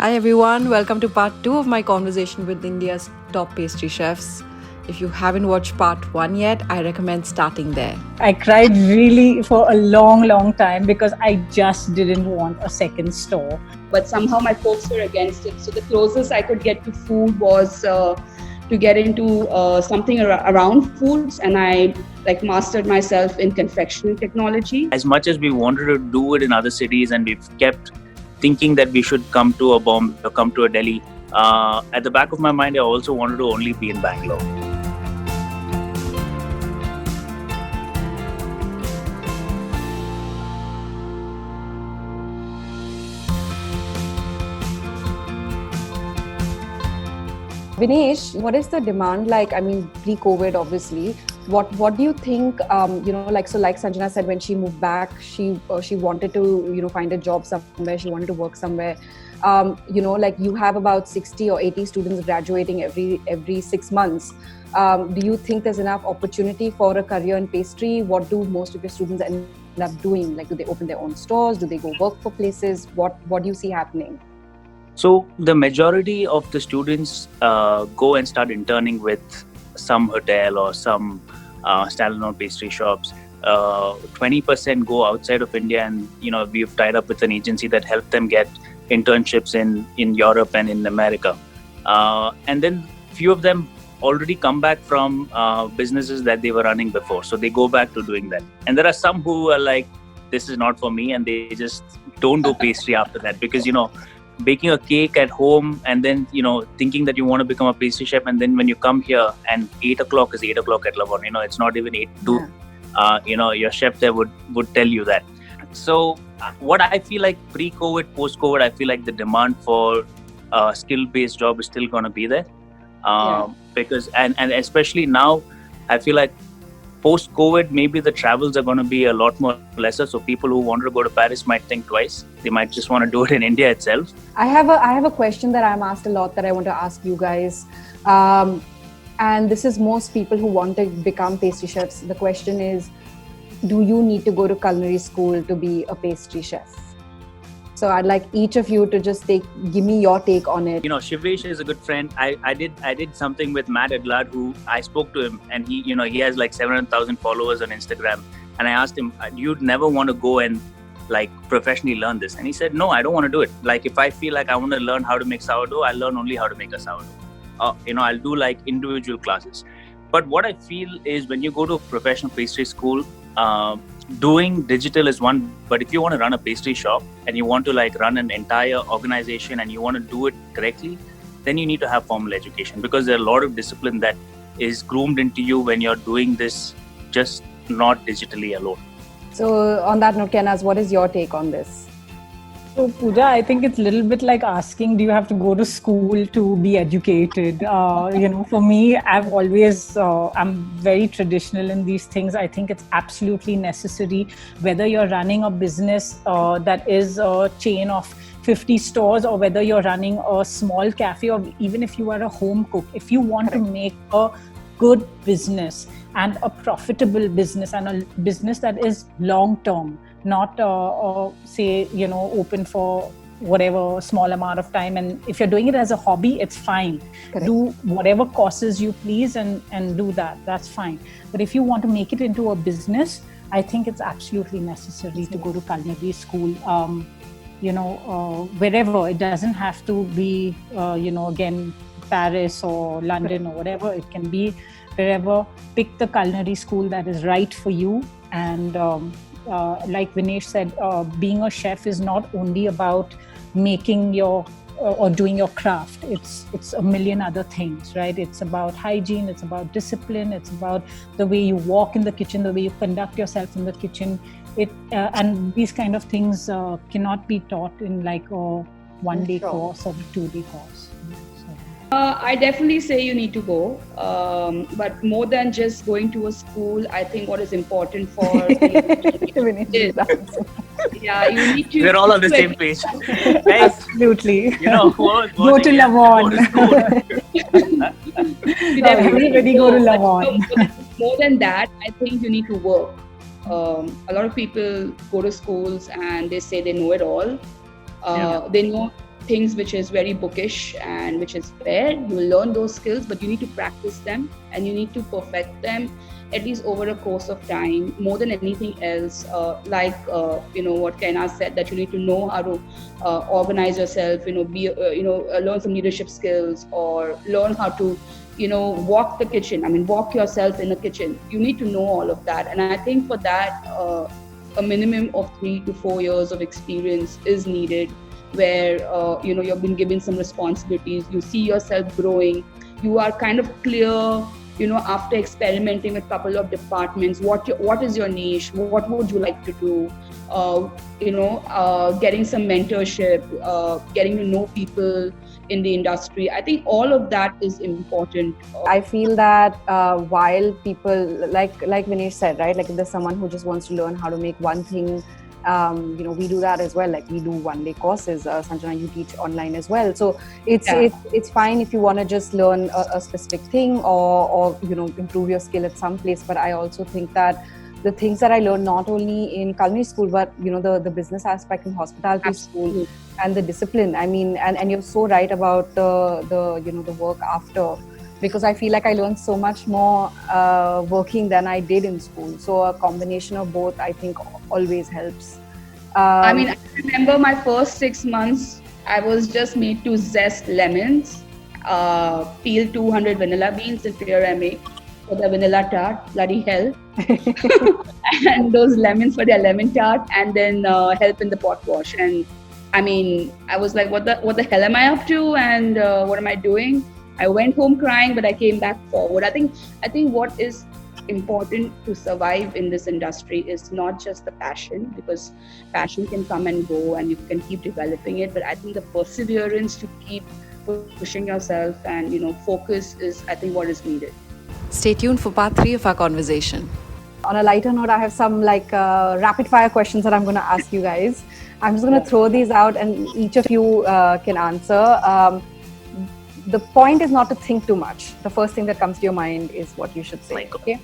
Hi everyone, welcome to part 2 of my conversation with India's top pastry chefs. If you haven't watched part 1 yet, I recommend starting there. I cried really for a long time because I just didn't want a second store. But somehow my folks were against it. So the closest I could get to food was to get into something around foods, and I mastered myself in confectionery technology. As much as we wanted to do it in other cities, and we've kept thinking that we should come to a Bombay or come to a Delhi, at the back of my mind, I also wanted to only be in Bangalore. Vinesh, what is the demand like? I mean, pre-COVID, obviously. What do you think? Like Sanjana said, when she moved back, she wanted to find a job somewhere. She wanted to work somewhere. You have about 60 or 80 students graduating every 6 months. Do you think there's enough opportunity for a career in pastry? What do most of your students end up doing? Like, do they open their own stores? Do they go work for places? What do you see happening? So the majority of the students go and start interning with some hotel or some standalone pastry shops. 20% go outside of India, and we've tied up with an agency that helped them get internships in Europe and in America. And then few of them already come back from businesses that they were running before, so they go back to doing that. And there are some who are like, this is not for me, and they just don't do pastry after that, because baking a cake at home and then thinking that you want to become a pastry chef, and then when you come here and 8 o'clock is 8 o'clock at Lavon, it's not even 8 to your chef there would tell you that. So what I feel like pre-COVID, post-COVID, I feel like the demand for skill-based job is still going to be there, because and especially now I feel like post-COVID, maybe the travels are going to be a lot more lesser. So people who want to go to Paris might think twice. They might just want to do it in India itself. I have a question that I'm asked a lot that I want to ask you guys. And this is most people who want to become pastry chefs. The question is, do you need to go to culinary school to be a pastry chef? So I'd like each of you to just give me your take on it. Shivesh is a good friend. I did something with Matt Adlard, who I spoke to him, and he has like 700,000 followers on Instagram. And I asked him, you'd never want to go and like professionally learn this? And he said, no, I don't want to do it. Like, if I feel like I want to learn how to make sourdough, I'll learn only how to make a sourdough. I'll do like individual classes. But what I feel is, when you go to a professional pastry school, doing digital is one, but if you want to run a pastry shop and you want to like run an entire organization and you want to do it correctly, then you need to have formal education, because there are a lot of discipline that is groomed into you when you're doing this, just not digitally alone. So on that note, Kenaz, what is your take on this? So Pooja, I think it's a little bit like asking, do you have to go to school to be educated? For me, I've always, I'm very traditional in these things. I think it's absolutely necessary, whether you're running a business that is a chain of 50 stores, or whether you're running a small cafe, or even if you are a home cook. If you want to make a good business and a profitable business, and a business that is long term, not open for whatever small amount of time, and if you're doing it as a hobby, it's fine. Correct. Do whatever courses you please and do that's fine. But if you want to make it into a business, I think it's absolutely necessary to go to culinary school, wherever. It doesn't have to be again Paris or London or whatever. It can be wherever. Pick the culinary school that is right for you. And like Vinesh said, being a chef is not only about making your or doing your craft. It's a million other things, right? It's about hygiene, it's about discipline, it's about the way you walk in the kitchen, the way you conduct yourself in the kitchen. And these kind of things cannot be taught in like a one-day course or a 2-day course. I definitely say you need to go, but more than just going to a school, I think what is important for you need to. We're all on the same page. Guys, absolutely. Go to Lavon. Everybody go to Lavon. More than that, I think you need to work. A lot of people go to schools and they say they know it all. They know things which is very bookish and which is fair. You will learn those skills, but you need to practice them and you need to perfect them at least over a course of time. More than anything else, what Kaina said, that you need to know how to organize yourself, learn some leadership skills, or learn how to walk the kitchen. I mean, walk yourself in the kitchen. You need to know all of that. And I think for that, a minimum of 3 to 4 years of experience is needed, where, you've been given some responsibilities, you see yourself growing, you are kind of clear, after experimenting with a couple of departments, what is your niche, what would you like to do, getting some mentorship, getting to know people in the industry. I think all of that is important. I feel that while people, like Vinesh said, right, like if there's someone who just wants to learn how to make one thing, we do that as well. Like we do one-day courses. Sanjana, you teach online as well. So it's fine if you want to just learn a specific thing or improve your skill at some place. But I also think that the things that I learned not only in culinary school, but the business aspect in hospitality school and the discipline. I mean, and you're so right about the work after, because I feel like I learned so much more working than I did in school. So a combination of both, I think, always helps. I remember my first 6 months, I was just made to zest lemons, peel 200 vanilla beans and prepare MA for the vanilla tart, bloody hell. And those lemons for their lemon tart, and then help in the pot wash. And I mean, I was like, what the hell am I up to? And what am I doing? I went home crying, but I came back forward. I think what is important to survive in this industry is not just the passion, because passion can come and go and you can keep developing it. But I think the perseverance to keep pushing yourself and, focus is, I think, what is needed. Stay tuned for part 3 of our conversation. On a lighter note, I have some rapid fire questions that I'm going to ask you guys. I'm just going to throw these out and each of you can answer. The point is not to think too much. The first thing that comes to your mind is what you should say. Okay?